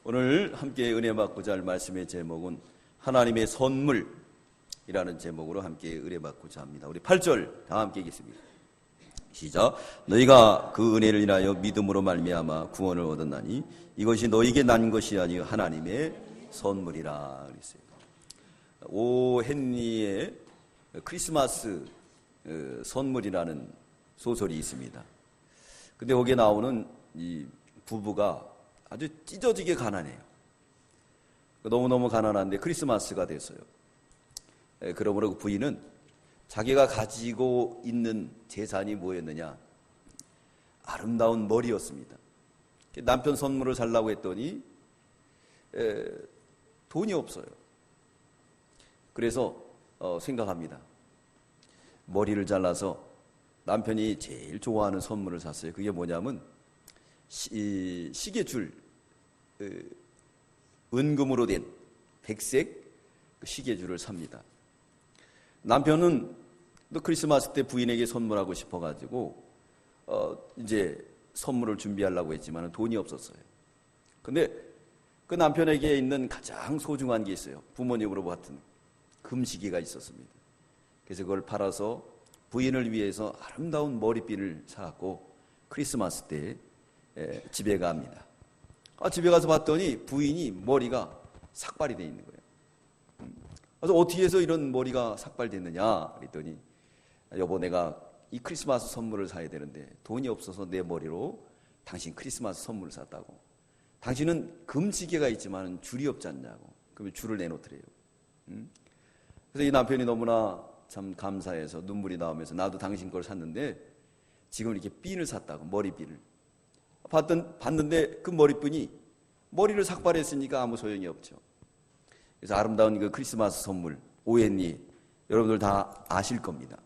오늘 함께 은혜 받고자 할 말씀의 제목은 하나님의 선물이라는 제목으로 함께 은혜 받고자 합니다. 우리 8절 다 함께 읽겠습니다. 시작. 너희가 그 은혜를 인하여 믿음으로 말미암아 구원을 얻었나니 이것이 너희에게 난 것이 아니요 하나님의 선물이라 그랬어요. 오 헨리의 크리스마스 선물이라는 소설이 있습니다. 근데 거기에 나오는 이 부부가 아주 찢어지게 가난해요. 너무너무 가난한데 크리스마스가 됐어요. 그러므로 그 부인은 자기가 가지고 있는 재산이 뭐였느냐? 아름다운 머리였습니다. 남편 선물을 살라고 했더니 돈이 없어요. 그래서 생각합니다. 머리를 잘라서 남편이 제일 좋아하는 선물을 샀어요. 그게 뭐냐면 시계줄, 은금으로 된 백색 시계줄을 삽니다. 남편은 또 크리스마스 때 부인에게 선물하고 싶어가지고 이제 선물을 준비하려고 했지만 돈이 없었어요. 근데 그 남편에게 있는 가장 소중한 게 있어요. 부모님으로 같은 금시계가 있었습니다. 그래서 그걸 팔아서 부인을 위해서 아름다운 머리핀을 사갖고 크리스마스 때 집에 갑니다. 집에 가서 봤더니 부인이 머리가 삭발이 되어 있는 거예요. 그래서 어떻게 해서 이런 머리가 삭발됐느냐 그랬더니 여보, 내가 이 크리스마스 선물을 사야 되는데 돈이 없어서 내 머리로 당신 크리스마스 선물을 샀다고. 당신은 금시계가 있지만 줄이 없지 않냐고. 그러면 줄을 내놓더래요. 그래서 이 남편이 너무나 참 감사해서 눈물이 나오면서 나도 당신 걸 샀는데 지금 이렇게 핀을 샀다고. 머리핀을 봤는데 그 머리핀이 머리를 삭발했으니까 아무 소용이 없죠. 그래서 아름다운 그 크리스마스 선물 오헨리 여러분들 다 아실 겁니다.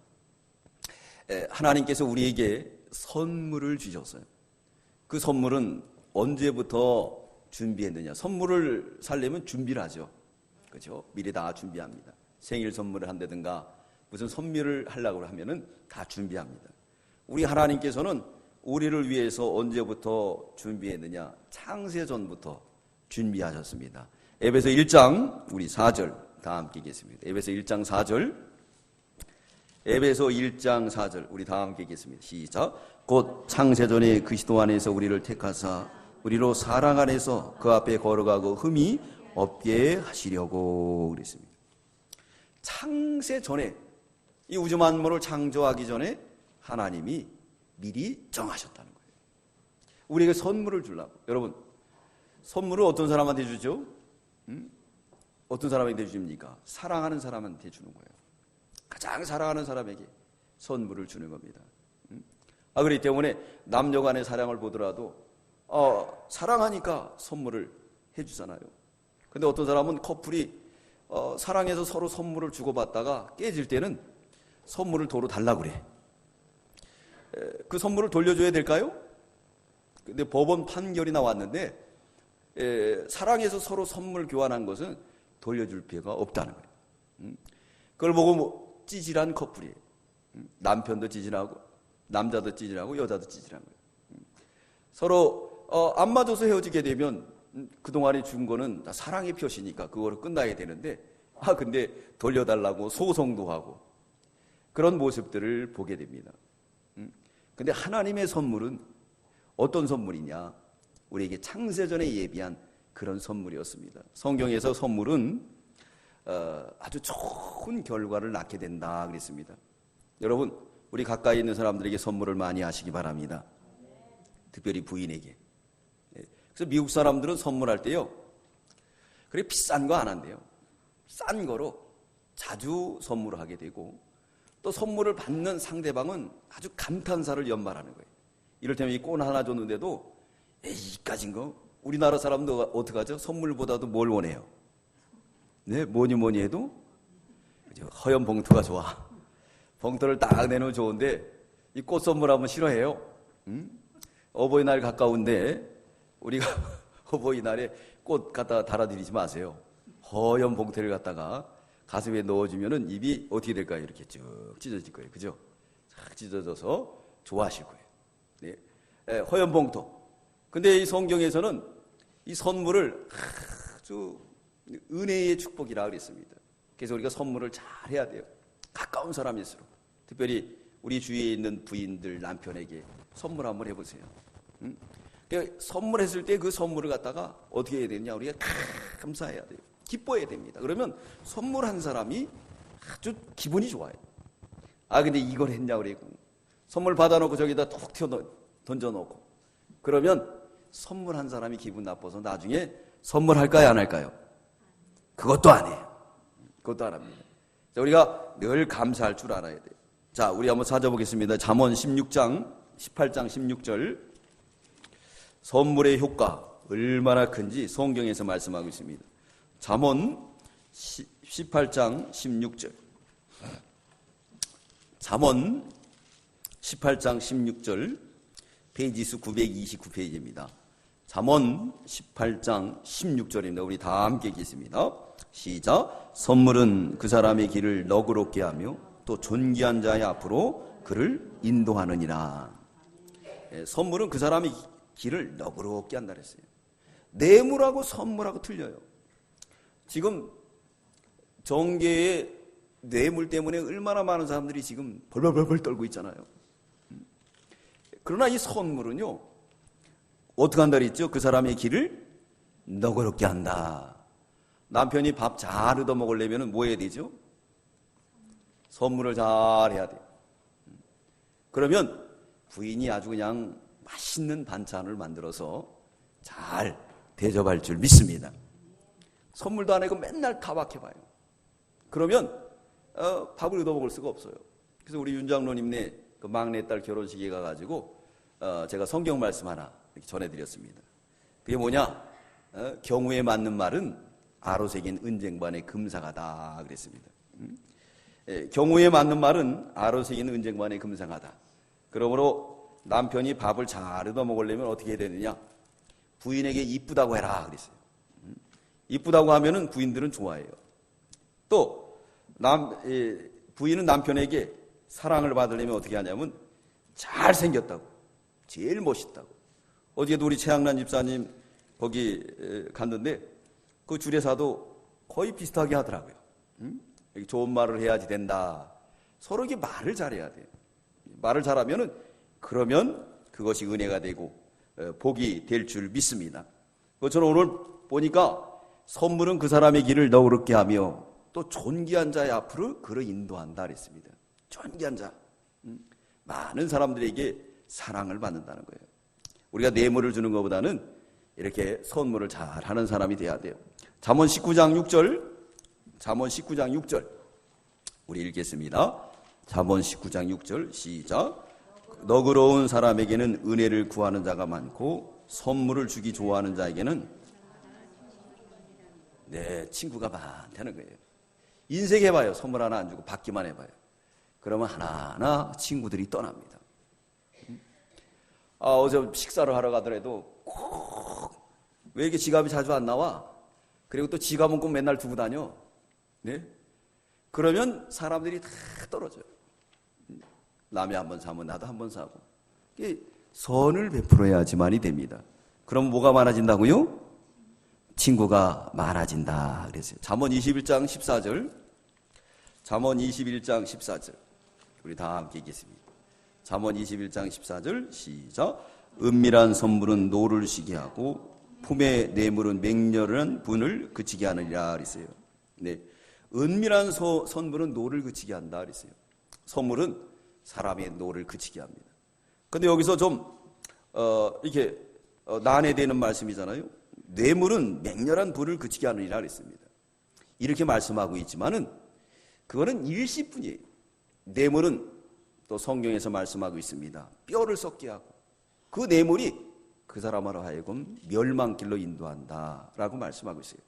하나님께서 우리에게 선물을 주셨어요. 그 선물은 언제부터 준비했느냐? 선물을 살려면 준비를 하죠. 그렇죠? 미리 다 준비합니다. 생일 선물을 한다든가 무슨 선물을 하려고 하면은 다 준비합니다. 우리 하나님께서는 우리를 위해서 언제부터 준비했느냐? 창세전부터 준비하셨습니다. 에베소 1장 우리 4절 다 함께 읽겠습니다. 에베소 1장 4절. 에베소 1장 4절 우리 다 함께 읽겠습니다. 시작. 곧 창세전에 그리스도 안에서 우리를 택하사 우리로 사랑 안에서 그 앞에 걸어가고 흠이 없게 하시려고 그랬습니다. 창세전에 이 우주 만물을 창조하기 전에 하나님이 미리 정하셨다는 거예요. 우리에게 선물을 주려고. 여러분, 선물을 어떤 사람한테 주죠? 어떤 사람에게 줍니까? 사랑하는 사람한테 주는 거예요. 가장 사랑하는 사람에게 선물을 주는 겁니다. 그렇기 때문에 남녀 간의 사랑을 보더라도 사랑하니까 선물을 해주잖아요. 근데 어떤 사람은 커플이 사랑해서 서로 선물을 주고받다가 깨질 때는 선물을 도로 달라고 그래. 그 선물을 돌려줘야 될까요? 근데 법원 판결이 나왔는데 사랑해서 서로 선물 교환한 것은 돌려줄 필요가 없다는 거예요. 그걸 보고 찌질한 커플이에요. 남편도 찌질하고 남자도 찌질하고 여자도 찌질한 거예요. 서로 안 맞아서 헤어지게 되면 그동안에 준 거는 다 사랑의 표시니까 그거로 끝나야 되는데 근데 돌려달라고 소송도 하고 그런 모습들을 보게 됩니다. 근데 하나님의 선물은 어떤 선물이냐? 우리에게 창세전에 예비한 그런 선물이었습니다. 성경에서 선물은 아주 좋은 결과를 낳게 된다 그랬습니다. 여러분, 우리 가까이 있는 사람들에게 선물을 많이 하시기 바랍니다. 특별히 부인에게. 그래서 미국 사람들은 선물할 때요, 그렇게 비싼 거 안 한대요. 싼 거로 자주 선물을 하게 되고 또 선물을 받는 상대방은 아주 감탄사를 연말하는 거예요. 이를테면 이 꽃 하나 줬는데도 이까진 거 우리나라 사람도 어떻게 하죠? 선물보다도 뭘 원해요? 네, 뭐니 해도 허연 봉투가 좋아. 봉투를 딱 내놓으면 좋은데 이 꽃 선물하면 싫어해요. 어버이날 가까운데 우리가 어버이날에 꽃 갖다 달아드리지 마세요. 허연 봉투를 갖다가 가슴에 넣어주면은 입이 어떻게 될까요? 이렇게 쭉 찢어질 거예요. 그죠? 쫙 찢어져서 좋아하실 거예요. 네. 허연 봉투. 근데 이 성경에서는 이 선물을 아주 은혜의 축복이라 그랬습니다. 그래서 우리가 선물을 잘 해야 돼요. 가까운 사람일수록. 특별히 우리 주위에 있는 부인들, 남편에게 선물 한번 해보세요. 그러니까 선물했을 때 그 선물을 갖다가 어떻게 해야 되느냐, 우리가 감사해야 돼요. 기뻐해야 됩니다. 그러면 선물한 사람이 아주 기분이 좋아요. 아, 근데 이걸 했냐 그래고 선물 받아놓고 저기다 톡 던져놓고 그러면 선물한 사람이 기분 나빠서 나중에 선물할까요, 안 할까요? 그것도 안 해요. 그것도 안 합니다. 자, 우리가 늘 감사할 줄 알아야 돼요. 자, 우리 한번 찾아보겠습니다. 잠언 18장 16절. 선물의 효과 얼마나 큰지 성경에서 말씀하고 있습니다. 잠언 18장 16절. 잠언 18장 16절. 페이지 수 929페이지입니다. 잠언 18장 16절입니다. 우리 다 함께 읽겠습니다. 시작. 선물은 그 사람의 길을 너그럽게 하며 또 존귀한 자의 앞으로 그를 인도하느니라. 선물은 그 사람의 길을 너그럽게 한다 그랬어요. 뇌물하고 선물하고 틀려요. 지금 정계의 뇌물 때문에 얼마나 많은 사람들이 지금 벌벌벌 떨고 있잖아요. 그러나 이 선물은요, 어떻게 한다 그랬죠? 그 사람의 길을 너그럽게 한다. 남편이 밥 잘 얻어 먹으려면 뭐 해야 되죠? 선물을 잘 해야 돼요. 그러면 부인이 아주 그냥 맛있는 반찬을 만들어서 잘 대접할 줄 믿습니다. 선물도 안 하고 맨날 타박해봐요. 그러면 밥을 얻어 먹을 수가 없어요. 그래서 우리 윤 장로님네 그 막내딸 결혼식에 가가지고 제가 성경 말씀 하나 이렇게 전해드렸습니다. 그게 뭐냐? 경우에 맞는 말은 아로새긴 은쟁반의 금상하다 그랬습니다. 경우에 맞는 말은 아로새긴 은쟁반의 금상하다. 그러므로 남편이 밥을 잘 얻어 먹으려면 어떻게 해야 되느냐? 부인에게 이쁘다고 해라 그랬어요. 이쁘다고 하면은 부인들은 좋아해요. 또 부인은 남편에게 사랑을 받으려면 어떻게 하냐면 잘생겼다고, 제일 멋있다고. 어제도 우리 최양란 집사님 거기 갔는데 그 주례사도 거의 비슷하게 하더라고요. 좋은 말을 해야지 된다. 서로 이게 말을 잘해야 돼요. 말을 잘하면은 그러면 그것이 은혜가 되고 복이 될 줄 믿습니다. 저는 오늘 보니까 선물은 그 사람의 길을 너그럽게 하며 또 존귀한 자의 앞으로 그를 인도한다 그랬습니다. 존귀한 자. 많은 사람들에게 사랑을 받는다는 거예요. 우리가 뇌물을 주는 것보다는 이렇게 선물을 잘하는 사람이 돼야 돼요. 잠언 19장 6절. 잠언 19장 6절. 우리 읽겠습니다. 잠언 19장 6절 시작. 너그러운 사람에게는 은혜를 구하는 자가 많고 선물을 주기 좋아하는 자에게는 친구가 많다는 거예요. 인색해봐요. 선물 하나 안 주고 받기만 해봐요. 그러면 하나하나 친구들이 떠납니다. 어제 식사를 하러 가더라도 꼭 왜 이렇게 지갑이 자주 안 나와? 그리고 또 지갑은 꼭 맨날 두고 다녀. 네? 그러면 사람들이 다 떨어져요. 남이 한번 사면 나도 한번 사고. 선을 베풀어야지만이 됩니다. 그럼 뭐가 많아진다고요? 친구가 많아진다 그랬어요. 잠언 21장 14절. 잠언 21장 14절. 우리 다 함께 읽겠습니다. 잠언 21장 14절 시작. 은밀한 선물은 노를 쉬게 하고 품의 뇌물은 맹렬한 분을 그치게 하느니라 그랬어요. 네, 은밀한 선물은 노를 그치게 한다 그랬어요. 선물은 사람의 노를 그치게 합니다. 근데 여기서 좀 이렇게 난해되는 말씀이잖아요. 뇌물은 맹렬한 불을 그치게 하느니라 그랬습니다. 이렇게 말씀하고 있지만은 그거는 일시뿐이에요. 뇌물은 또 성경에서 말씀하고 있습니다. 뼈를 썩게 하고 그 뇌물이 그 사람으로 하여금 멸망길로 인도한다라고 말씀하고 있어요.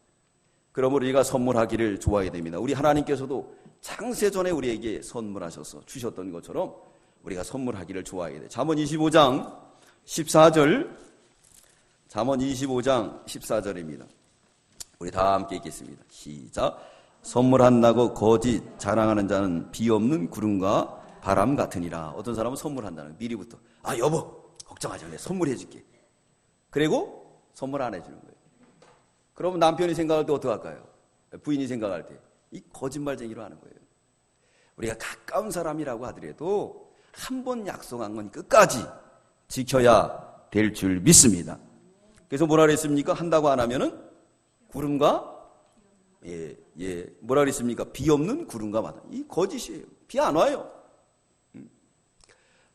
그러므로 우리가 선물하기를 좋아해야 됩니다. 우리 하나님께서도 창세전에 우리에게 선물하셔서 주셨던 것처럼 우리가 선물하기를 좋아해야 돼요. 잠언 25장 14절. 잠언 25장 14절입니다. 우리 다 함께 읽겠습니다. 시작. 선물한다고 거짓 자랑하는 자는 비 없는 구름과 바람 같으니라. 어떤 사람은 선물한다는 미리부터 여보 걱정하지 마. 선물해 줄게. 그리고 선물 안 해주는 거예요. 그러면 남편이 생각할 때 어떡할까요? 부인이 생각할 때 이 거짓말쟁이로 하는 거예요. 우리가 가까운 사람이라고 하더라도 한 번 약속한 건 끝까지 지켜야 될 줄 믿습니다. 그래서 뭐라 그랬습니까? 한다고 안 하면은 구름과 뭐라 그랬습니까? 비 없는 구름과 바다. 이 거짓이에요. 비 안 와요.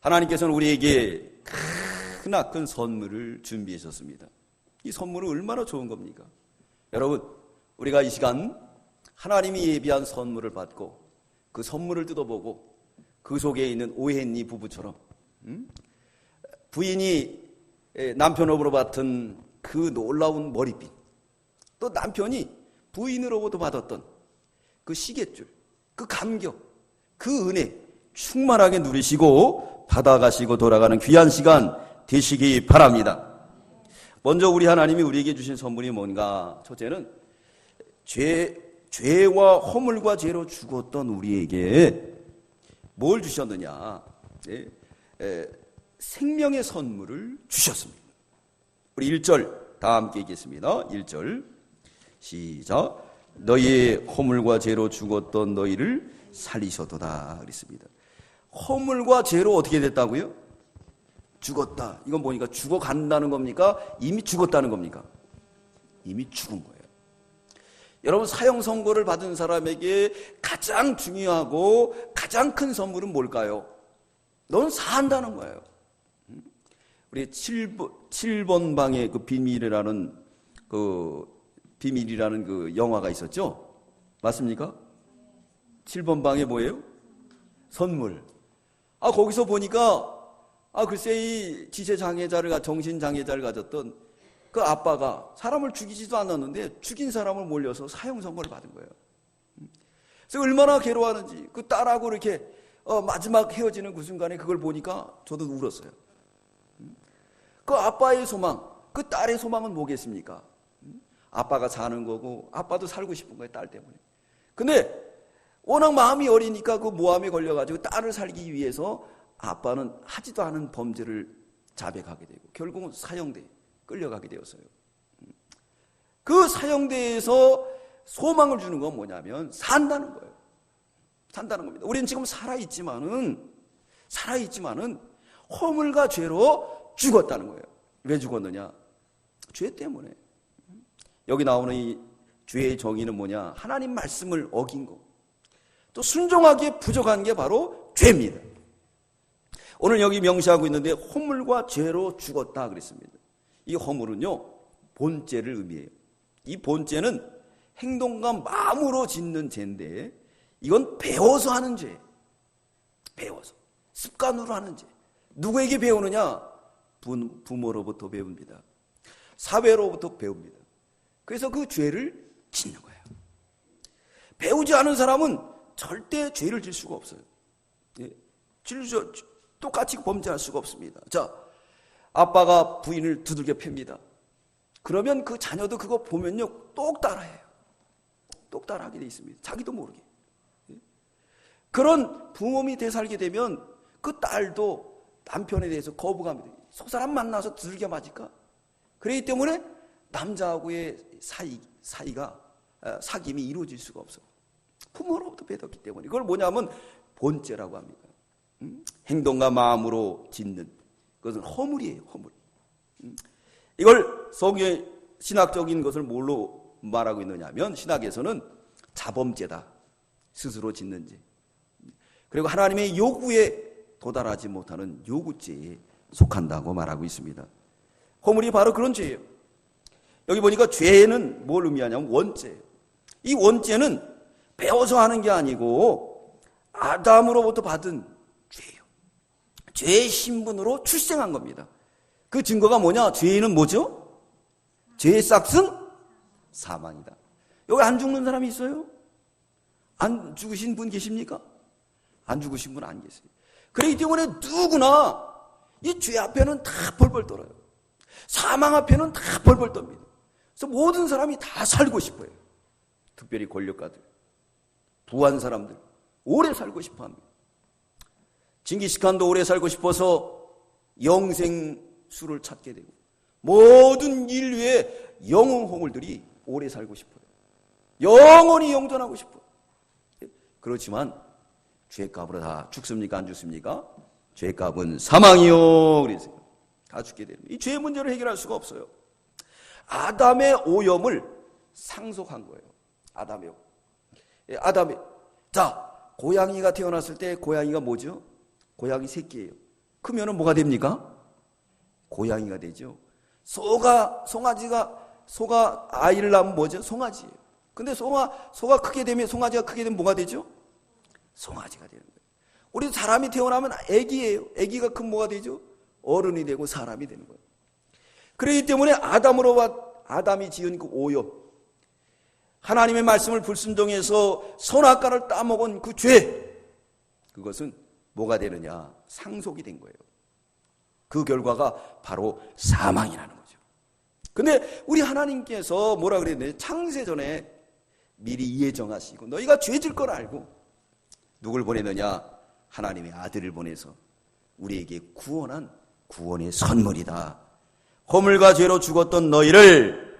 하나님께서는 우리에게 크나큰 선물을 준비하셨습니다. 이 선물은 얼마나 좋은 겁니까? 여러분, 우리가 이 시간 하나님이 예비한 선물을 받고 그 선물을 뜯어보고 그 속에 있는 오헨리 부부처럼 부인이 남편으로부터 받은 그 놀라운 머리핀, 또 남편이 부인으로부터 받았던 그 시계줄, 그 감격, 그 은혜 충만하게 누리시고 받아가시고 돌아가는 귀한 시간 되시기 바랍니다. 먼저 우리 하나님이 우리에게 주신 선물이 뭔가? 첫째는 죄와 허물과 죄로 죽었던 우리에게 뭘 주셨느냐? 생명의 선물을 주셨습니다. 우리 1절 다 함께 읽겠습니다. 1절 시작. 너희의 허물과 죄로 죽었던 너희를 살리셨도다 그랬습니다. 허물과 죄로 어떻게 됐다고요? 죽었다. 이건 뭐니까? 죽어간다는 겁니까? 이미 죽었다는 겁니까? 이미 죽은 거예요. 여러분, 사형 선고를 받은 사람에게 가장 중요하고 가장 큰 선물은 뭘까요? 넌 산다는 거예요. 우리 7번 방의 그 비밀이라는 그 영화가 있었죠? 맞습니까? 7번 방에 뭐예요? 선물. 거기서 보니까 글쎄 이 지체장애자를, 정신장애자를 가졌던 그 아빠가 사람을 죽이지도 않았는데 죽인 사람을 몰려서 사형 선고를 받은 거예요. 그래서 얼마나 괴로워하는지 그 딸하고 이렇게 마지막 헤어지는 그 순간에 그걸 보니까 저도 울었어요. 그 아빠의 소망, 그 딸의 소망은 뭐겠습니까? 아빠가 사는 거고 아빠도 살고 싶은 거예요, 딸 때문에. 근데 워낙 마음이 어리니까 그 모함에 걸려가지고 딸을 살기 위해서 아빠는 하지도 않은 범죄를 자백하게 되고 결국은 사형대에 끌려가게 되었어요. 그 사형대에서 소망을 주는 건 뭐냐면 산다는 거예요. 산다는 겁니다. 우리는 지금 살아있지만은 허물과 죄로 죽었다는 거예요. 왜 죽었느냐? 죄 때문에. 여기 나오는 이 죄의 정의는 뭐냐? 하나님 말씀을 어긴 거. 또 순종하기에 부족한 게 바로 죄입니다. 오늘 여기 명시하고 있는데 허물과 죄로 죽었다 그랬습니다. 이 허물은요, 본죄를 의미해요. 이 본죄는 행동과 마음으로 짓는 죄인데 이건 배워서 하는 죄. 배워서. 습관으로 하는 죄. 누구에게 배우느냐? 부모로부터 배웁니다. 사회로부터 배웁니다. 그래서 그 죄를 짓는 거예요. 배우지 않은 사람은 절대 죄를 질 수가 없어요. 똑같이 범죄할 수가 없습니다. 자, 아빠가 부인을 두들겨 팹니다. 그러면 그 자녀도 그거 보면요, 똑 따라해요. 똑 따라하게 돼 있습니다. 자기도 모르게. 그런 부모 밑에 살게 되면 그 딸도 남편에 대해서 거부감이 돼요. 저 사람 만나서 두들겨 맞을까? 그렇기 때문에 남자하고의 사귐이 이루어질 수가 없어요. 부모로부터 배웠기 때문에. 그걸 뭐냐면 본죄라고 합니다. 행동과 마음으로 짓는 그것은 허물이에요. 허물. 이걸 성경의 신학적인 것을 뭘로 말하고 있느냐면 신학에서는 자범죄다. 스스로 짓는 죄. 그리고 하나님의 요구에 도달하지 못하는 요구죄에 속한다고 말하고 있습니다. 허물이 바로 그런 죄예요. 여기 보니까 죄는 뭘 의미하냐면 원죄예요. 이 원죄는 배워서 하는 게 아니고 아담으로부터 받은 죄예요. 죄의 신분으로 출생한 겁니다. 그 증거가 뭐냐? 죄는 뭐죠? 죄의 싹은 사망이다. 여기 안 죽는 사람이 있어요? 안 죽으신 분 계십니까? 안 죽으신 분 안 계세요. 그렇기 때문에 누구나 이 죄 앞에는 다 벌벌 떨어요. 사망 앞에는 다 벌벌 떱니다. 그래서 모든 사람이 다 살고 싶어요. 특별히 권력가들, 부한 사람들, 오래 살고 싶어 합니다. 징기스칸도 오래 살고 싶어서 영생수를 찾게 되고 모든 인류의 영웅들이 오래 살고 싶어요. 영원히 영존하고 싶어요. 그렇지만 죄값으로 다 죽습니까? 안 죽습니까? 죄값은 사망이요. 그래서 다 죽게 됩니다. 이 죄의 문제를 해결할 수가 없어요. 아담의 오염을 상속한 거예요. 아담의. 자, 고양이가 태어났을 때 고양이가 뭐죠? 고양이 새끼예요. 크면은 뭐가 됩니까? 고양이가 되죠. 소가 아이를 낳으면 뭐죠? 송아지예요. 근데 소가 크게 되면, 송아지가 크게 되면 뭐가 되죠? 송아지가 되는 거예요. 우리 사람이 태어나면 아기예요. 아기가 크면 뭐가 되죠? 어른이 되고 사람이 되는 거예요. 그렇기 때문에 아담이 지은 그 오염, 하나님의 말씀을 불순종해서 선악과를 따먹은 그 죄, 그것은 뭐가 되느냐? 상속이 된 거예요. 그 결과가 바로 사망이라는 거죠. 근데 우리 하나님께서 뭐라 그랬느냐? 창세전에 미리 예정하시고 너희가 죄질 걸 알고 누굴 보내느냐? 하나님의 아들을 보내서 우리에게 구원한 구원의 선물이다. 허물과 죄로 죽었던 너희를,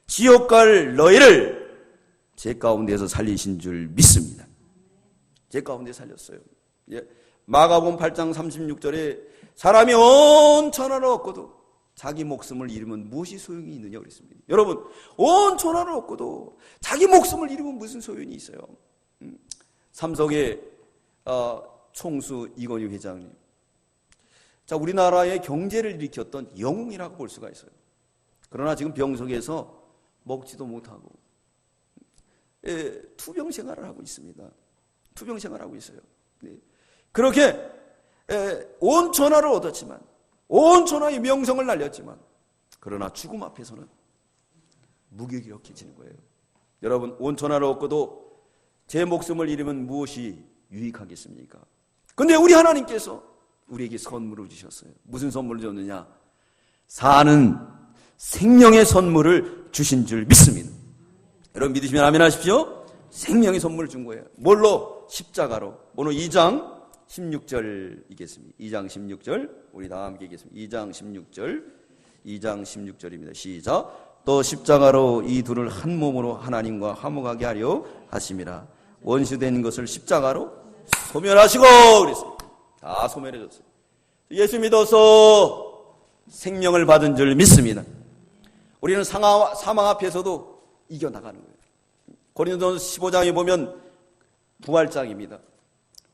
지옥 갈 너희를 제 가운데서 살리신 줄 믿습니다. 제 가운데 살렸어요. 마가복음 8장 36절에 사람이 온 천하를 얻고도 자기 목숨을 잃으면 무엇이 소용이 있느냐 그랬습니다. 여러분, 온 천하를 얻고도 자기 목숨을 잃으면 무슨 소용이 있어요? 삼성의 총수 이건희 회장님, 자, 우리나라의 경제를 일으켰던 영웅이라고 볼 수가 있어요. 그러나 지금 병석에서 먹지도 못하고 투병 생활을 하고 있습니다. 투병 생활하고 있어요. 그렇게 온 천하를 얻었지만, 온 천하의 명성을 날렸지만, 그러나 죽음 앞에서는 무기력해지는 거예요. 여러분, 온 천하를 얻고도 제 목숨을 잃으면 무엇이 유익하겠습니까? 근데 우리 하나님께서 우리에게 선물을 주셨어요. 무슨 선물을 줬느냐? 사는 생명의 선물을 주신 줄 믿습니다. 여러분 믿으시면 아멘 하십시오. 생명의 선물을 준 거예요. 뭘로? 십자가로. 오늘 2장 16절이겠습니다. 2장 16절 우리 다 함께 읽겠습니다. 2장 16절입니다. 시작. 또 십자가로 이 둘을 한 몸으로 하나님과 화목하게 하려 하심이라. 원수된 것을 십자가로 소멸하시고 그랬습니다. 다 소멸해졌어요. 예수 믿어서 생명을 받은 줄 믿습니다. 우리는 사망 앞에서도 이겨나가는 거예요. 고린도전서 15장에 보면 부활장입니다.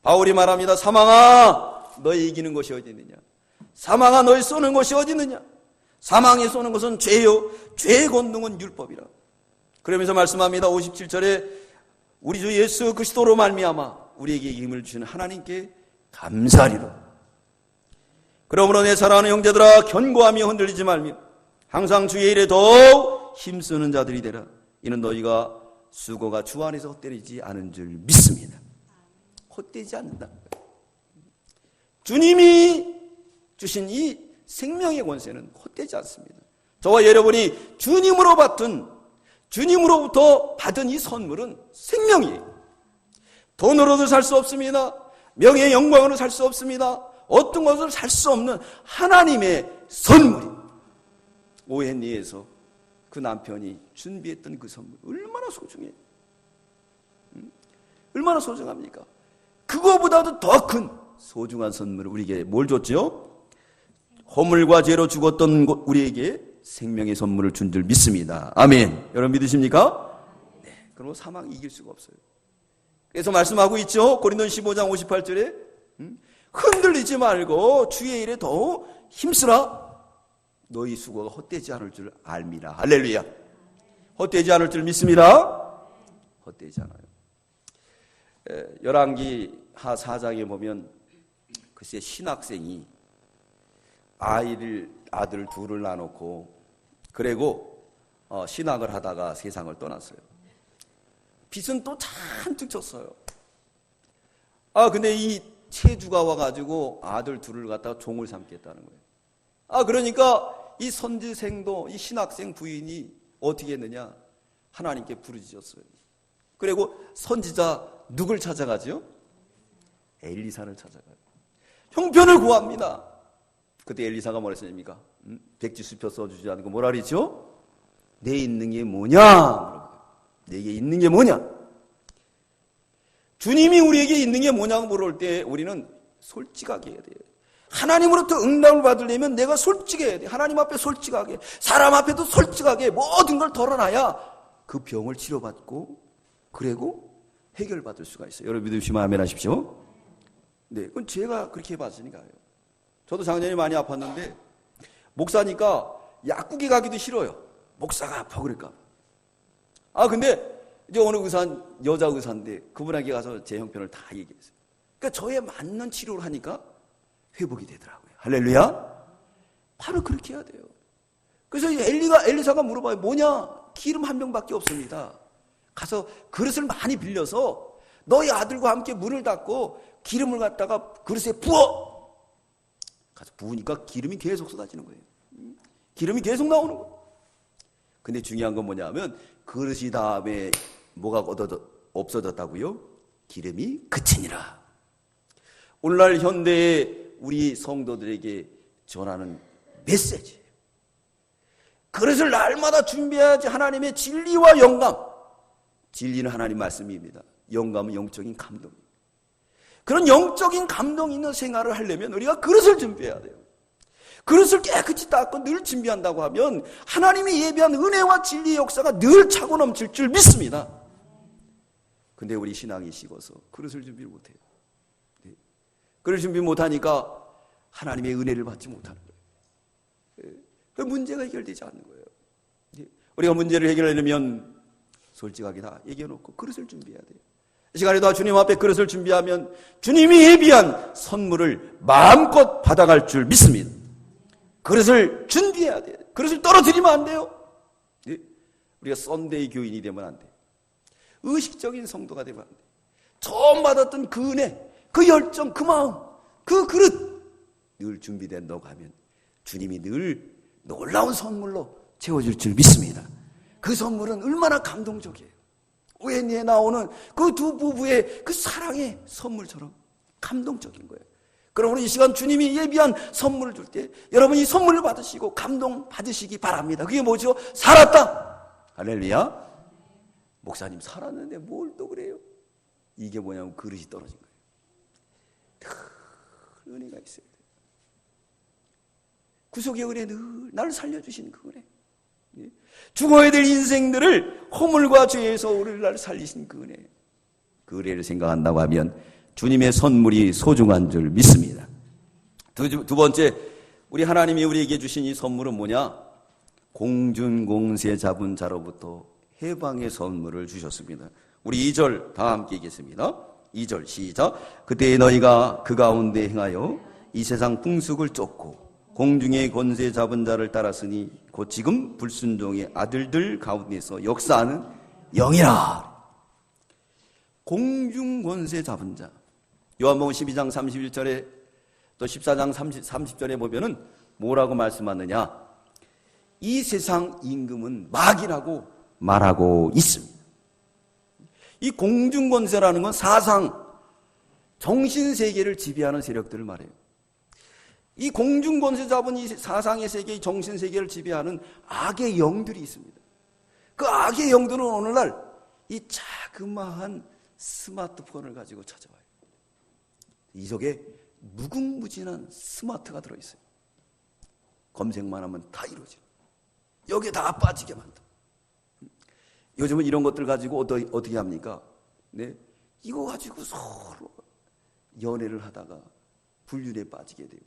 바울이 말합니다. 사망아, 너희 이기는 것이 어디 있느냐? 사망아, 너희 쏘는 것이 어디 있느냐? 사망이 쏘는 것은 죄요, 죄의 권능은 율법이라. 그러면서 말씀합니다. 57절에 우리 주 예수 그리스도로 말미암아 우리에게 힘을 주시는 하나님께 감사하리라. 그러므로 내 사랑하는 형제들아, 견고하며 흔들리지 말며 항상 주의 일에 더욱 힘쓰는 자들이 되라. 이는 너희가 수고가 주 안에서 헛되지 않은 줄 믿습니다. 헛되지 않는다. 주님이 주신 이 생명의 권세는 헛되지 않습니다. 저와 여러분이 주님으로부터 받은 이 선물은 생명이에요. 돈으로도 살 수 없습니다. 명예 영광으로 살 수 없습니다. 어떤 것을 살 수 없는 하나님의 선물이. 오헨리에서 그 남편이 준비했던 그 선물 얼마나 소중해요. 얼마나 소중합니까? 그거보다도 더 큰 소중한 선물을 우리에게 뭘 줬죠? 허물과 죄로 죽었던 우리에게 생명의 선물을 준 줄 믿습니다. 아멘. 여러분 믿으십니까? 네. 그럼 사망이 이길 수가 없어요. 그래서 말씀하고 있죠. 고린도전서 15장 58절에 흔들리지 말고 주의 일에 더 힘쓰라. 너희 수고가 헛되지 않을 줄 알미라. 할렐루야. 헛되지 않을 줄 믿습니다. 헛되지 않아요. 열왕기 하 4장에 보면 글쎄 신학생이 아들 둘을 낳아놓고 그리고 신학을 하다가 세상을 떠났어요. 빚은 또 잔뜩 졌어요. 근데 이 체주가 와가지고 아들 둘을 갖다가 종을 삼겠다는 거예요. 그러니까 이 선지생도 이 신학생 부인이 어떻게 했느냐? 하나님께 부르짖었어요. 그리고 선지자 누굴 찾아가죠? 엘리사를 찾아가요. 형편을 구합니다. 그때 엘리사가 뭐라 했습니까? 백지 수표 써주지 않고 뭐라 그랬죠? 내 있는 게 뭐냐? 내게 있는 게 뭐냐? 주님이 우리에게 있는 게 뭐냐고 물을 때 우리는 솔직하게 해야 돼요. 하나님으로부터 응답을 받으려면 내가 솔직해야 돼. 하나님 앞에 솔직하게, 사람 앞에도 솔직하게 모든 걸 털어놔야 그 병을 치료받고 그리고 해결받을 수가 있어요. 여러분 믿으시면 아멘 하십시오. 네, 그건 제가 그렇게 해봤으니까요. 저도 작년에 많이 아팠는데 목사니까 약국에 가기도 싫어요. 목사가 아파 그럴까. 근데 이제 어느 여자 의사인데 그분에게 가서 제 형편을 다 얘기했어요. 그러니까 저에 맞는 치료를 하니까 회복이 되더라고요. 할렐루야. 바로 그렇게 해야 돼요. 그래서 엘리사가 물어봐요. 뭐냐? 기름 한 병밖에 없습니다. 가서 그릇을 많이 빌려서 너희 아들과 함께 문을 닫고 기름을 갖다가 그릇에 부어. 가서 부으니까 기름이 계속 쏟아지는 거예요. 기름이 계속 나오는 거예요. 근데 중요한 건 뭐냐면 그릇이 다음에 뭐가 없어졌다고요? 기름이 그치니라. 오늘날 현대의 우리 성도들에게 전하는 메시지예요. 그릇을 날마다 준비해야지. 하나님의 진리와 영감. 진리는 하나님 말씀입니다. 영감은 영적인 감동. 그런 영적인 감동 있는 생활을 하려면 우리가 그릇을 준비해야 돼요. 그릇을 깨끗이 닦고 늘 준비한다고 하면 하나님이 예비한 은혜와 진리의 역사가 늘 차고 넘칠 줄 믿습니다. 근데 우리 신앙이 식어서 그릇을 준비를 못해요. 그릇을 준비 못하니까 하나님의 은혜를 받지 못하는 거예요. 그 문제가 해결되지 않는 거예요. 우리가 문제를 해결하려면 솔직하게 다 얘기해놓고 그릇을 준비해야 돼요. 이 시간에도 주님 앞에 그릇을 준비하면 주님이 예비한 선물을 마음껏 받아갈 줄 믿습니다. 그릇을 준비해야 돼요. 그릇을 떨어뜨리면 안 돼요. 우리가 썬데이 교인이 되면 안 돼요. 의식적인 성도가 되면 안 돼요. 처음 받았던 그 은혜, 그 열정, 그 마음, 그 그릇 늘 준비된다고 하면 주님이 늘 놀라운 선물로 채워줄 줄 믿습니다. 그 선물은 얼마나 감동적이에요. 오해니에 나오는 그 두 부부의 그 사랑의 선물처럼 감동적인 거예요. 그러므로 이 시간 주님이 예비한 선물을 줄 때 여러분 이 선물을 받으시고 감동 받으시기 바랍니다. 그게 뭐죠? 살았다. 할렐루야. 목사님 살았는데 뭘 또 그래요? 이게 뭐냐면 그릇이 떨어진 거예요. 늘 은혜가 있어야 돼요. 구속의 은혜 늘 나를 살려주신 그 은혜. 죽어야 될 인생들을 허물과 죄에서 우리를 날 살리신 그 은혜. 그 은혜를 생각한다고 하면 주님의 선물이 소중한 줄 믿습니다. 두 번째, 우리 하나님이 우리에게 주신 이 선물은 뭐냐? 공준공세 잡은 자로부터 해방의 선물을 주셨습니다. 우리 2절 다 함께 읽겠습니다. 2절 시작. 그때 너희가 그 가운데 행하여 이 세상 풍습을 쫓고 공중의 권세 잡은 자를 따랐으니 곧 지금 불순종의 아들들 가운데서 역사하는 영이라. 공중 권세 잡은 자. 요한복음 12장 31절에 또 14장 30절에 보면은 뭐라고 말씀하느냐? 이 세상 임금은 마귀라고 말하고 있습니다. 이 공중 권세라는 건 사상, 정신세계를 지배하는 세력들을 말해요. 이 공중 권세 잡은 이 사상의 세계, 이 정신세계를 지배하는 악의 영들이 있습니다. 그 악의 영들은 오늘날 이 자그마한 스마트폰을 가지고 찾아와요. 이 속에 무궁무진한 스마트가 들어있어요. 검색만 하면 다 이루어져요. 여기에 다 빠지게 만들어. 요즘은 이런 것들 가지고 어떻게 합니까? 네? 이거 가지고 서로 연애를 하다가 불륜에 빠지게 되고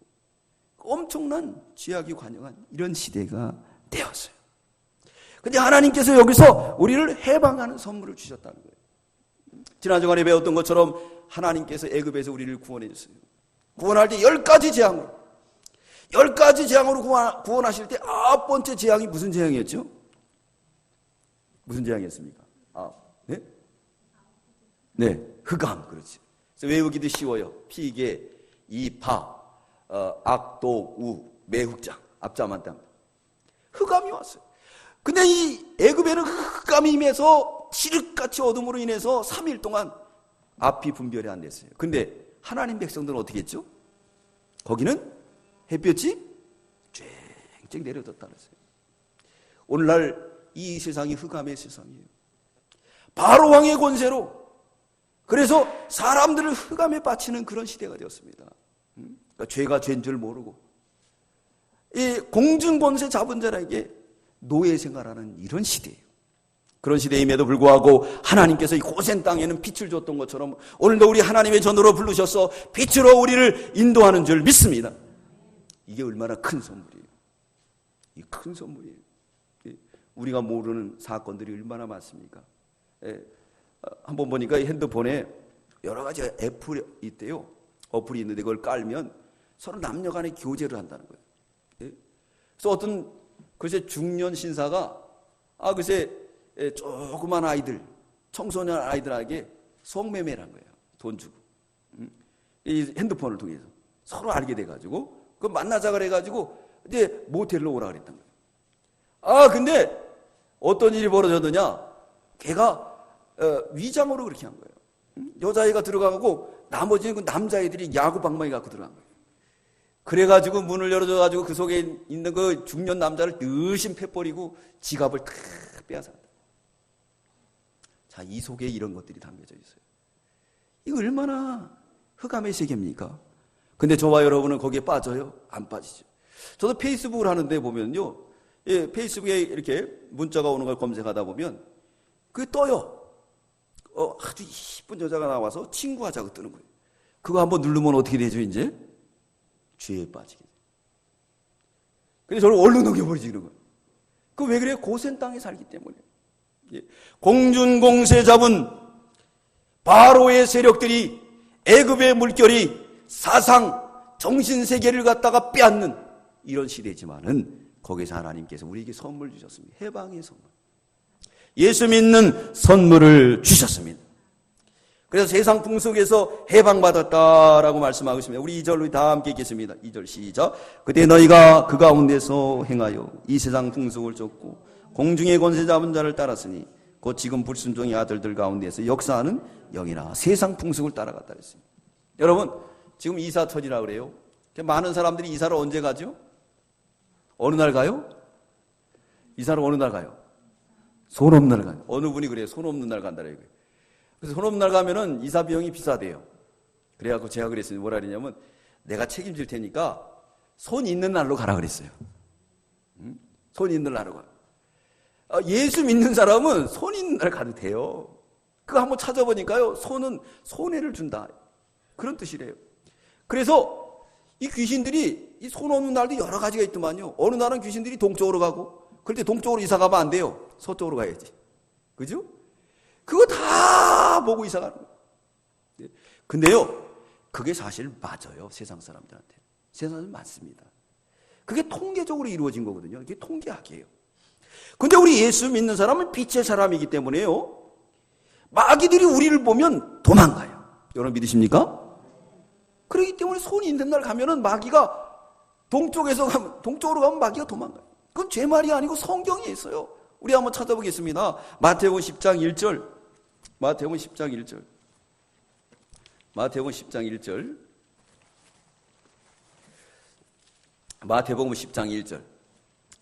엄청난 죄악이 관영한 이런 시대가 되었어요. 근데 하나님께서 여기서 우리를 해방하는 선물을 주셨다는 거예요. 지난 주간에 배웠던 것처럼 하나님께서 애굽에서 우리를 구원해 줬어요. 구원할 때 10가지 재앙으로 10가지 재앙으로 구원하실 때 9번째 재앙이 무슨 재앙이었죠? 무슨 재앙이었습니까? 네? 네, 흑암. 그렇지. 그래서 외우기도 쉬워요. 피계, 이파, 악독, 우, 매흑장, 앞자만 땅. 흑암이 왔어요. 근데 이 애굽에는 흑암이 임해서 칠흑같이 어둠으로 인해서 3일 동안 앞이 분별이 안 됐어요. 근데 하나님 백성들은 어떻게 했죠? 거기는 햇볕이 쨍쨍 내려졌다 그랬어요. 오늘날 이 세상이 흑암의 세상이에요. 바로 왕의 권세로 그래서 사람들을 흑암에 빠치는 그런 시대가 되었습니다. 그러니까 죄가 죄인 줄 모르고 이 공중권세 잡은 자에게 노예 생활하는 이런 시대예요. 그런 시대임에도 불구하고 하나님께서 이 고센 땅에는 빛을 줬던 것처럼 오늘도 우리 하나님의 전으로 부르셔서 빛으로 우리를 인도하는 줄 믿습니다. 이게 얼마나 큰 선물이에요. 이 큰 선물이에요. 우리가 모르는 사건들이 얼마나 많습니까? 한번 보니까 핸드폰에 여러 가지 애플이 있대요. 어플이 있는데 그걸 깔면 서로 남녀 간에 교제를 한다는 거예요. 그래서 어떤 글쎄 중년 신사가 글쎄 조그만 아이들, 청소년 아이들에게 성매매를 한 거예요. 돈 주고. 이 핸드폰을 통해서 서로 알게 돼가지고 그 만나자 그래가지고 이제 모텔로 오라 그랬던 거예요. 근데 어떤 일이 벌어졌느냐? 걔가 위장으로 그렇게 한 거예요. 여자애가 들어가고 나머지는 그 남자애들이 야구 방망이 갖고 들어간 거예요. 그래가지고 문을 열어줘가지고 그 속에 있는 그 중년 남자를 느심 패버리고 지갑을 탁 빼앗았다. 자, 이 속에 이런 것들이 담겨져 있어요. 이거 얼마나 흑암의 세계입니까? 근데 저와 여러분은 거기에 빠져요? 안 빠지죠. 저도 페이스북을 하는데 보면요. 페이스북에 이렇게 문자가 오는 걸 검색하다 보면 그게 떠요. 아주 이쁜 여자가 나와서 친구하자고 뜨는 거예요. 그거 한번 누르면 어떻게 되죠, 이제? 죄에 빠지게 돼요. 그래서 저를 얼른 넘겨버리지, 그런 거예요. 그 왜 그래요? 고센 땅에 살기 때문에. 공준공세 잡은 바로의 세력들이 애굽의 물결이 사상, 정신세계를 갖다가 빼앗는 이런 시대지만은 거기서 하나님께서 우리에게 선물 주셨습니다. 해방의 선물. 예수 믿는 선물을 주셨습니다. 그래서 세상 풍속에서 해방받았다라고 말씀하고 있습니다. 우리 2절로 다 함께 읽겠습니다. 2절 시작. 그때 너희가 그 가운데서 행하여 이 세상 풍속을 쫓고 공중의 권세 잡은 자를 따랐으니 곧 지금 불순종의 아들들 가운데서 역사하는 영이나 세상 풍속을 따라갔다 했습니다. 여러분 지금 이사철이라고 그래요. 많은 사람들이 이사를 언제 가죠? 어느 날 가요? 이사를 어느 날 가요? 손 없는 날 가요. 어느 분이 그래요. 손 없는 날 간다라고 해요. 그래서 손 없는 날 가면은 이사 비용이 비싸대요. 그래갖고 제가 그랬어요. 뭐라 그랬냐면 내가 책임질 테니까 손 있는 날로 가라 그랬어요. 손 있는 날로 가. 예수 믿는 사람은 손 있는 날 가도 돼요. 그거 한번 찾아보니까요. 손은 손해를 준다. 그런 뜻이래요. 그래서 이 귀신들이 이 손 없는 날도 여러 가지가 있더만요. 어느 날은 귀신들이 동쪽으로 가고 그럴 때 동쪽으로 이사 가면 안 돼요. 서쪽으로 가야지. 그죠? 그거 다 보고 이사 가는 거예요. 근데요, 그게 사실 맞아요. 세상 사람들한테. 세상은 맞습니다. 그게 통계적으로 이루어진 거거든요. 이게 통계학이에요. 근데 우리 예수 믿는 사람은 빛의 사람이기 때문에요. 마귀들이 우리를 보면 도망가요. 여러분 믿으십니까? 그렇기 때문에 손이 있는 날 가면은 마귀가 동쪽으로 가면 마귀가 도망가요. 그건 제 말이 아니고 성경에 있어요. 우리 한번 찾아보겠습니다. 마태복음 10장 1절. 마태복음 10장 1절. 마태복음 10장 1절. 마태복음 10장 1절.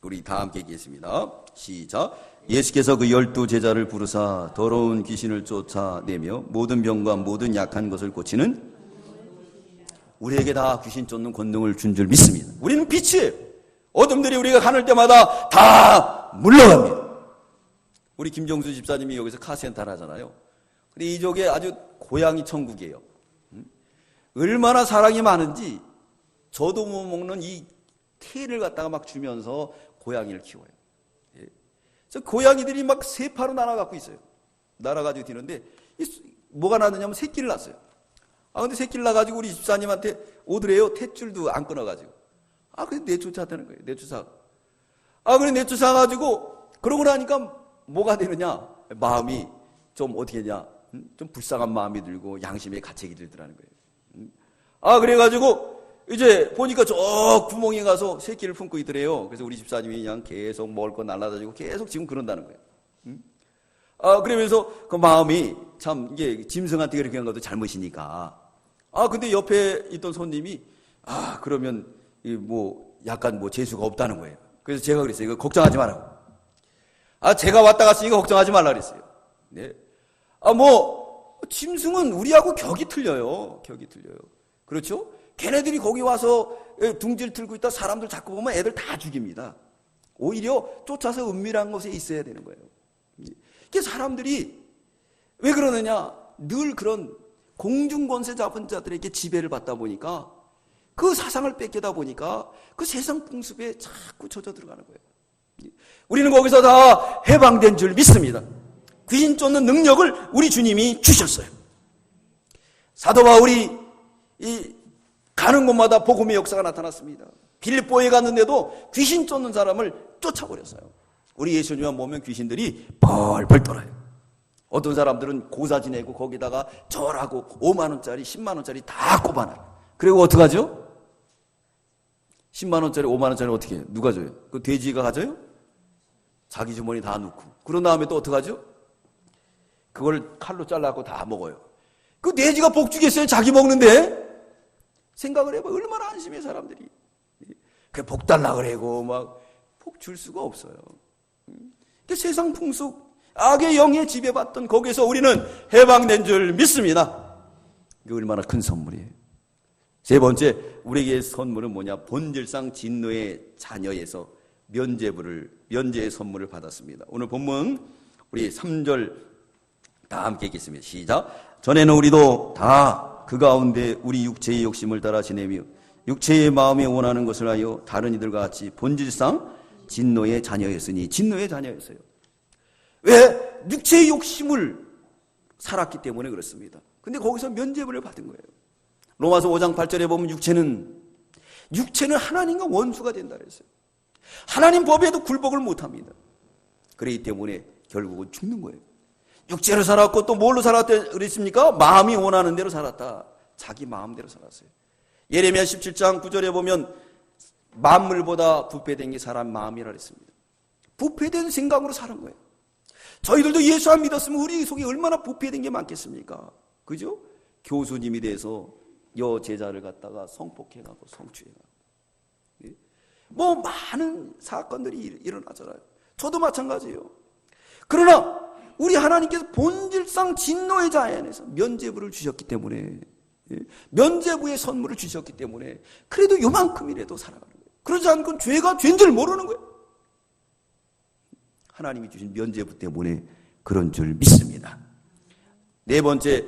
우리 다 함께 읽겠습니다. 시작. 예수께서 그 12 제자를 부르사 더러운 귀신을 쫓아내며 모든 병과 모든 약한 것을 고치는 우리에게 다 귀신 쫓는 권능을 준 줄 믿습니다. 우리는 빛이에요. 어둠들이 우리가 가는 때마다 다 물러갑니다. 우리 김종수 집사님이 여기서 카센터를 하잖아요. 근데 이쪽에 아주 고양이 천국이에요. 얼마나 사랑이 많은지 저도 못 먹는 이 테를 갖다가 막 주면서 고양이를 키워요. 그래서 고양이들이 막 세파로 날아가고 있어요. 날아가지고 뛰는데 뭐가 나느냐면 새끼를 낳았어요. 근데 새끼를 낳아가지고 우리 집사님한테 오더래요. 탯줄도 안 끊어가지고. 그래서 내쫓았다는 거예요. 내쫓아. 그래 내쫓아가지고 그러고 나니까 뭐가 되느냐? 마음이 좀 어떻게 하냐? 좀 불쌍한 마음이 들고 양심의 가책이 들더라는 거예요. 그래가지고 이제 보니까 저 구멍에 가서 새끼를 품고 있더래요. 그래서 우리 집사님이 그냥 계속 먹을 거 날라다니고 계속 지금 그런다는 거예요. 그러면서 그 마음이 참 이게 짐승한테 그렇게 한 것도 잘못이니까. 근데 옆에 있던 손님이 그러면 뭐 약간 뭐 재수가 없다는 거예요. 그래서 제가 그랬어요. 이거 걱정하지 말라고. 제가 왔다 갔으니까 걱정하지 말라 그랬어요. 네. 짐승은 우리하고 격이 틀려요. 그렇죠? 걔네들이 거기 와서 둥지를 틀고 있다 사람들 자꾸 보면 애들 다 죽입니다. 오히려 쫓아서 은밀한 곳에 있어야 되는 거예요. 이게 사람들이 왜 그러느냐? 늘 그런 공중권세 잡은 자들에게 지배를 받다 보니까 그 사상을 뺏기다 보니까 그 세상 풍습에 자꾸 젖어 들어가는 거예요. 우리는 거기서 다 해방된 줄 믿습니다. 귀신 쫓는 능력을 우리 주님이 주셨어요. 사도 바울이 가는 곳마다 복음의 역사가 나타났습니다. 빌립보에 갔는데도 귀신 쫓는 사람을 쫓아버렸어요. 우리 예수님만 보면 귀신들이 벌벌 떨어요. 어떤 사람들은 고사 지내고 거기다가 절하고 5만 원짜리 10만 원짜리 다 꼽아놔요. 그리고 어떡하죠? 10만 원짜리 5만 원짜리 어떻게 해요? 누가 줘요? 그 돼지가 가져요? 자기 주머니 다 넣고. 그런 다음에 또 어떡하죠? 그걸 칼로 잘라갖고 다 먹어요. 그 돼지가 복 주겠어요? 자기 먹는데? 생각을 해봐. 얼마나 안심해 사람들이. 그 복 달라 그래고 막 복 줄 수가 없어요. 세상 풍속 악의 영에 지배받던 거기서 우리는 해방된 줄 믿습니다. 이게 얼마나 큰 선물이에요. 세 번째, 우리에게 선물은 뭐냐? 본질상 진노의 자녀에서 면제의 선물을 받았습니다. 오늘 본문 우리 3절 다 함께 읽겠습니다. 시작. 전에는 우리도 다 그 가운데 우리 육체의 욕심을 따라 지내며 육체의 마음에 원하는 것을 하여 다른 이들과 같이 본질상 진노의 자녀였으니. 진노의 자녀였어요. 왜? 육체의 욕심을 살았기 때문에 그렇습니다. 근데 거기서 면죄부를 받은 거예요. 로마서 5장 8절에 보면 육체는 하나님과 원수가 된다 그랬어요. 하나님 법에도 굴복을 못합니다. 그렇기 때문에 결국은 죽는 거예요. 육체로 살았고 또 뭘로 살았다 그랬습니까? 마음이 원하는 대로 살았다. 자기 마음대로 살았어요. 예레미야 17장 9절에 보면 만물보다 부패된 게 사람 마음이라 그랬습니다. 부패된 생각으로 사는 거예요. 저희들도 예수 안 믿었으면 우리 속에 얼마나 부패된 게 많겠습니까? 그죠? 교수님이 돼서 여제자를 갖다가 성폭행하고 성추행하고 많은 사건들이 일어나잖아요. 저도 마찬가지예요. 그러나 우리 하나님께서 본질상 진노의 자연에서 면죄부를 주셨기 때문에 면죄부의 선물을 주셨기 때문에 그래도 요만큼이라도 살아가는 거예요. 그러지 않고는 죄가 죄인 줄 모르는 거예요. 하나님이 주신 면죄부 때문에 그런 줄 믿습니다. 네 번째,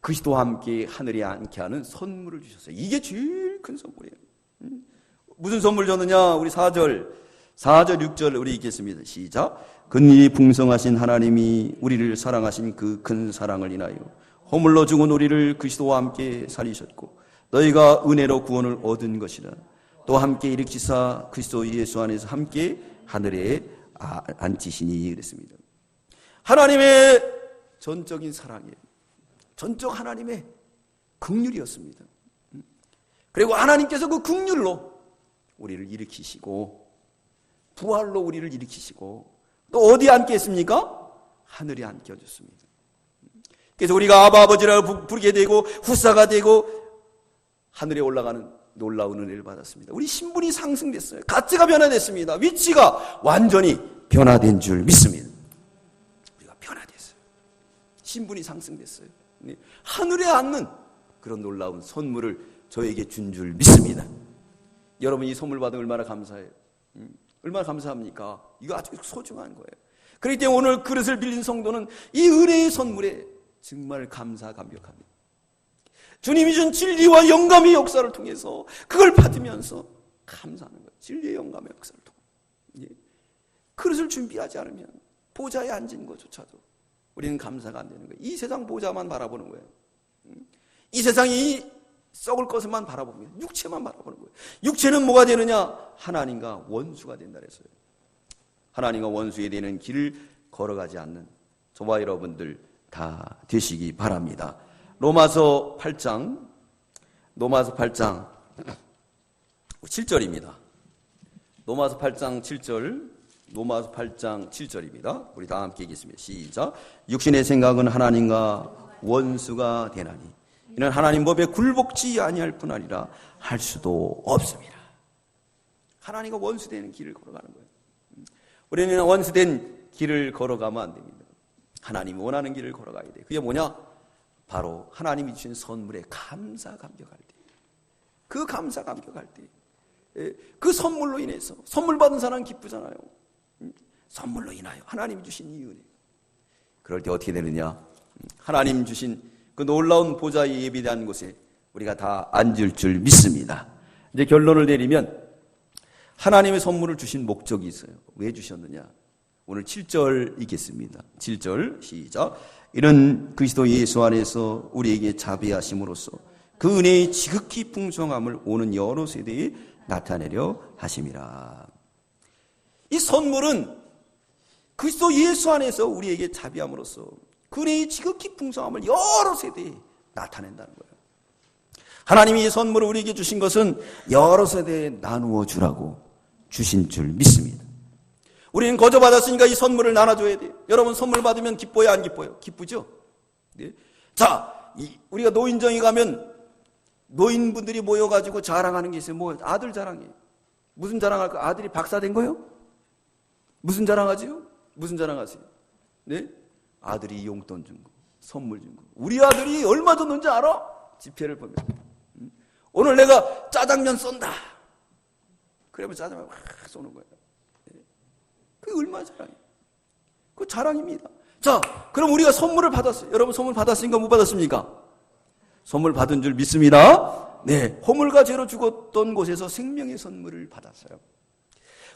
그리스도와 함께 하늘에 앉게 하는 선물을 주셨어요. 이게 제일 큰 선물이에요. 무슨 선물 줬느냐? 우리 4절, 6절 우리 읽겠습니다. 시작. 근히 풍성하신 하나님이 우리를 사랑하신 그 큰 사랑을 인하여 허물로 죽은 우리를 그리스도와 함께 살리셨고 너희가 은혜로 구원을 얻은 것이라. 또 함께 일으키사 그리스도 예수 안에서 함께 하늘에 앉히시니 그랬습니다. 하나님의 전적인 사랑이에요. 전적 하나님의 긍휼이었습니다. 그리고 하나님께서 그 긍휼로 우리를 일으키시고 부활로 우리를 일으키시고 또 어디에 앉게 했습니까? 하늘에 앉게 해줬습니다. 그래서 우리가 아바 아버지라고 부르게 되고 후사가 되고 하늘에 올라가는 놀라운 은혜를 받았습니다. 우리 신분이 상승됐어요. 가치가 변화됐습니다. 위치가 완전히 변화된 줄 믿습니다. 우리가 변화됐어요. 신분이 상승됐어요. 하늘에 앉는 그런 놀라운 선물을 저에게 준 줄 믿습니다. 여러분 이 선물 받은 얼마나 감사해요. 얼마나 감사합니까? 이거 아주 소중한 거예요. 그렇기 때문에 오늘 그릇을 빌린 성도는 이 은혜의 선물에 정말 감사감격합니다. 주님이 준 진리와 영감의 역사를 통해서 그걸 받으면서 감사하는 거예요. 진리의 영감의 역사를 통해. 그릇을 준비하지 않으면 보좌에 앉은 것조차도 우리는 감사가 안 되는 거예요. 이 세상 보좌만 바라보는 거예요. 이 세상이 썩을 것만 바라봅니다. 육체만 바라보는 거예요. 육체는 뭐가 되느냐? 하나님과 원수가 된다 그랬어요. 하나님과 원수에 되는 길을 걸어가지 않는 저와 여러분들 다 되시기 바랍니다. 로마서 8장 7절입니다. 로마서 8장 7절입니다. 우리 다 함께 읽겠습니다. 시작. 육신의 생각은 하나님과 원수가 되나니 이는 하나님 법에 굴복지 아니할 뿐 아니라 할 수도 없습니다. 하나님과 원수되는 길을 걸어가는 거예요. 우리는 원수된 길을 걸어가면 안 됩니다. 하나님이 원하는 길을 걸어가야 돼. 그게 뭐냐? 바로 하나님이 주신 선물에 감사 감격할 때. 그 감사 감격할 때. 그 선물로 인해서 선물 받은 사람은 기쁘잖아요. 선물로 인하여 하나님이 주신 이 은혜. 그럴 때 어떻게 되느냐? 하나님 주신 그 놀라운 보좌의 예비된 곳에 우리가 다 앉을 줄 믿습니다. 이제 결론을 내리면 하나님의 선물을 주신 목적이 있어요. 왜 주셨느냐? 오늘 7절 읽겠습니다. 7절 시작. 이는 그리스도 예수 안에서 우리에게 자비하심으로써 그 은혜의 지극히 풍성함을 오는 여러 세대에 나타내려 하심이라. 이 선물은 그리스도 예수 안에서 우리에게 자비함으로써 그 은혜의 지극히 풍성함을 여러 세대에 나타낸다는 거예요. 하나님이 이 선물을 우리에게 주신 것은 여러 세대에 나누어 주라고 주신 줄 믿습니다. 우리는 거저 받았으니까 이 선물을 나눠줘야 돼요. 여러분 선물 받으면 기뻐요, 안 기뻐요? 기쁘죠? 네. 자, 우리가 노인정에 가면 노인분들이 모여가지고 자랑하는 게 있어요. 뭐 아들 자랑이에요. 무슨 자랑할까? 아들이 박사 된 거요? 무슨 자랑하지요? 무슨 자랑하세요? 네? 아들이 용돈 준 거, 선물 준 거. 우리 아들이 얼마 줬는지 알아? 지폐를 보면. 오늘 내가 짜장면 쏜다. 그러면 짜장면 확 쏘는 거예요. 그게 얼마나 자랑이에요? 그 자랑입니다. 자, 그럼 우리가 선물을 받았어요. 여러분 선물 받았으니까 못 받았습니까? 선물 받은 줄 믿습니다. 네, 허물과 죄로 죽었던 곳에서 생명의 선물을 받았어요.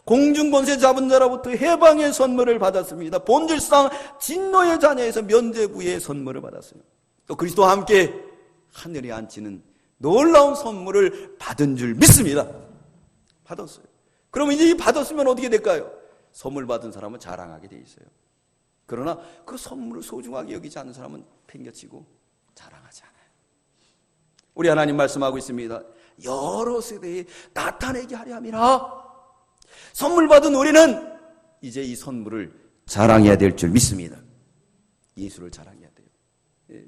공중권세 잡은 자로부터 해방의 선물을 받았습니다. 본질상 진노의 자녀에서 면죄부의 선물을 받았어요. 또 그리스도와 함께 하늘에 앉히는 놀라운 선물을 받은 줄 믿습니다. 받았어요. 그럼 이제 이 받았으면 어떻게 될까요? 선물 받은 사람은 자랑하게 돼 있어요. 그러나 그 선물을 소중하게 여기지 않는 사람은 팽겨치고 자랑하지 않아요. 우리 하나님 말씀하고 있습니다. 여러 세대에 나타내게 하려 함이라. 선물 받은 우리는 이제 이 선물을 자랑해야 될 줄 믿습니다. 예수를 자랑해야 돼요.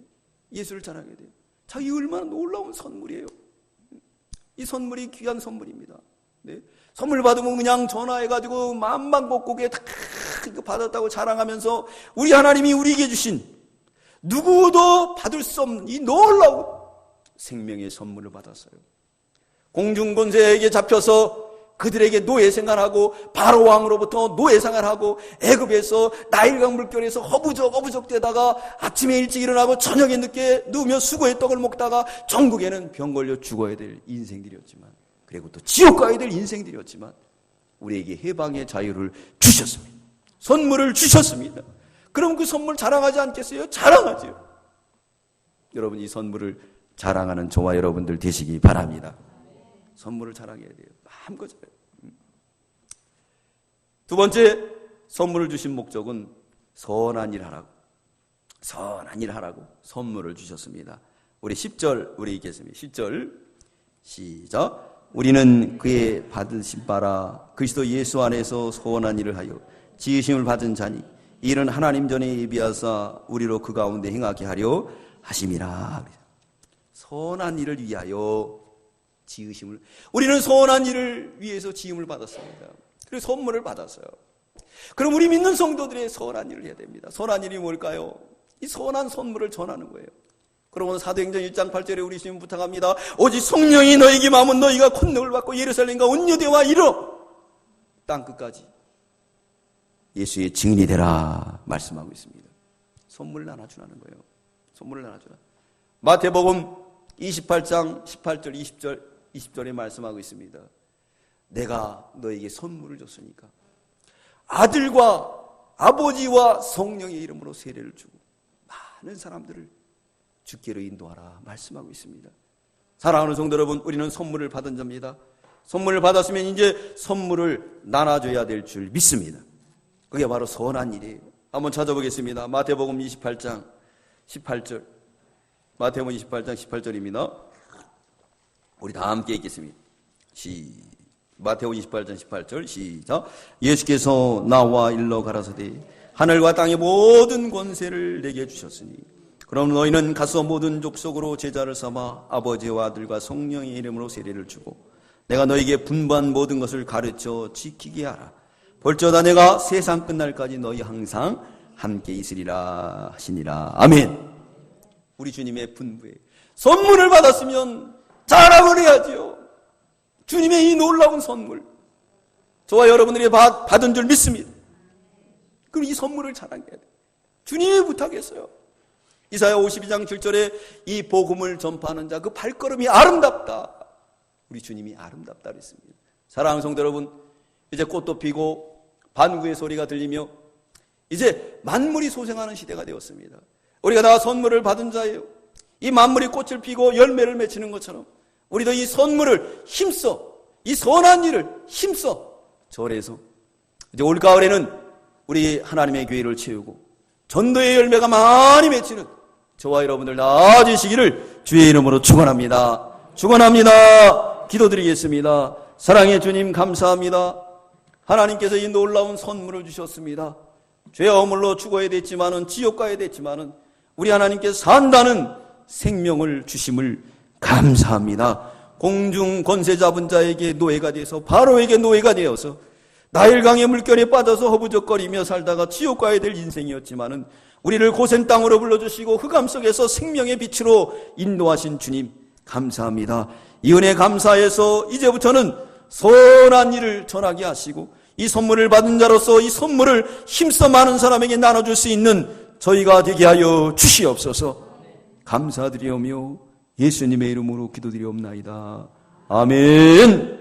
예수를 자랑해야 돼요. 자, 이 얼마나 놀라운 선물이에요. 이 선물이 귀한 선물입니다. 네. 선물 받으면 그냥 전화해가지고 만방복곡에 다 이거 받았다고 자랑하면서 우리 하나님이 우리에게 주신 누구도 받을 수 없는 이 놀라운 생명의 선물을 받았어요. 공중권세에게 잡혀서 그들에게 노예 생활하고 바로 왕으로부터 노예 생활하고 애굽에서 나일강 물결에서 허부적 되다가 아침에 일찍 일어나고 저녁에 늦게 누우며 수고의 떡을 먹다가 전국에는 병 걸려 죽어야 될 인생들이었지만 그리고 또 지옥 가야 될 인생들이었지만 우리에게 해방의 자유를 주셨습니다. 선물을 주셨습니다. 그럼 그 선물 자랑하지 않겠어요? 자랑하죠. 여러분 이 선물을 자랑하는 저와 여러분들 되시기 바랍니다. 선물을 자랑해야 돼요. 마음껏 자랑해요. 두 번째 선물을 주신 목적은 선한 일 하라고. 선한 일 하라고 선물을 주셨습니다. 우리 10절 우리 읽겠습니다. 10절 시작. 우리는 그의 받으신 바라 그리스도 예수 안에서 선한 일을 하여 지으심을 받은 자니 이는 하나님 전에 예비하사 우리로 그 가운데 행하게 하려 하심이라. 선한 일을 위하여 지으심을 우리는 선한 일을 위해서 지음을 받았습니다. 그리고 선물을 받았어요. 그럼 우리 믿는 성도들의 선한 일을 해야 됩니다. 선한 일이 뭘까요? 이 선한 선물을 전하는 거예요. 그러면 사도행전 1장 8절에 우리 주님 부탁합니다. 오직 성령이 너에게 마음은 너희가 권능을 받고 예루살렘과 온 유대와 이르러 땅끝까지 예수의 증인이 되라 말씀하고 있습니다. 선물을 나눠주라는 거예요. 선물을 나눠주라. 마태복음 28장 18절 20절에 말씀하고 있습니다. 내가 너에게 선물을 줬으니까 아들과 아버지와 성령의 이름으로 세례를 주고 많은 사람들을 주께로 인도하라 말씀하고 있습니다. 사랑하는 성도 여러분, 우리는 선물을 받은 자입니다. 선물을 받았으면 이제 선물을 나눠줘야 될 줄 믿습니다. 그게 바로 선한 일이에요. 한번 찾아보겠습니다. 마태복음 28장 18절. 마태복음 28장 18절입니다. 우리 다 함께 읽겠습니다. 마태복음 28장 18절 시작. 예수께서 나와 일러 가라사대 하늘과 땅의 모든 권세를 내게 주셨으니 그럼 너희는 가서 모든 족속으로 제자를 삼아 아버지와 아들과 성령의 이름으로 세례를 주고 내가 너희에게 분부한 모든 것을 가르쳐 지키게 하라. 볼지어다 내가 세상 끝날까지 너희 항상 함께 있으리라 하시니라. 아멘. 우리 주님의 분부에 선물을 받았으면 자랑을 해야지요. 주님의 이 놀라운 선물, 저와 여러분들이 받은 줄 믿습니다. 그럼 이 선물을 자랑해야 돼요. 주님이 부탁했어요. 이사야 52장 7절에 이 복음을 전파하는 자 그 발걸음이 아름답다. 우리 주님이 아름답다 그랬습니다. 사랑하는 성도 여러분, 이제 꽃도 피고 반구의 소리가 들리며 이제 만물이 소생하는 시대가 되었습니다. 우리가 다 선물을 받은 자예요. 이 만물이 꽃을 피고 열매를 맺히는 것처럼 우리도 이 선물을 힘써, 이 선한 일을 힘써 절에서 이제 올가을에는 우리 하나님의 교회를 채우고 전도의 열매가 많이 맺히는 저와 여러분들 나아지시기를 주의 이름으로 축원합니다. 축원합니다. 기도드리겠습니다. 사랑의 주님 감사합니다. 하나님께서 이 놀라운 선물을 주셨습니다. 죄와 허물로 죽어야 됐지만은 지옥 가야 됐지만은 우리 하나님께서 산다는 생명을 주심을 감사합니다. 공중 권세 잡은 자에게 노예가 돼서 바로에게 노예가 되어서 나일강의 물결에 빠져서 허부적거리며 살다가 지옥 가야 될 인생이었지만은 우리를 고센 땅으로 불러주시고 흑암 속에서 생명의 빛으로 인도하신 주님 감사합니다. 이 은혜 감사해서 이제부터는 선한 일을 전하게 하시고 이 선물을 받은 자로서 이 선물을 힘써 많은 사람에게 나눠줄 수 있는 저희가 되게 하여 주시옵소서. 감사드리오며 예수님의 이름으로 기도드리옵나이다. 아멘.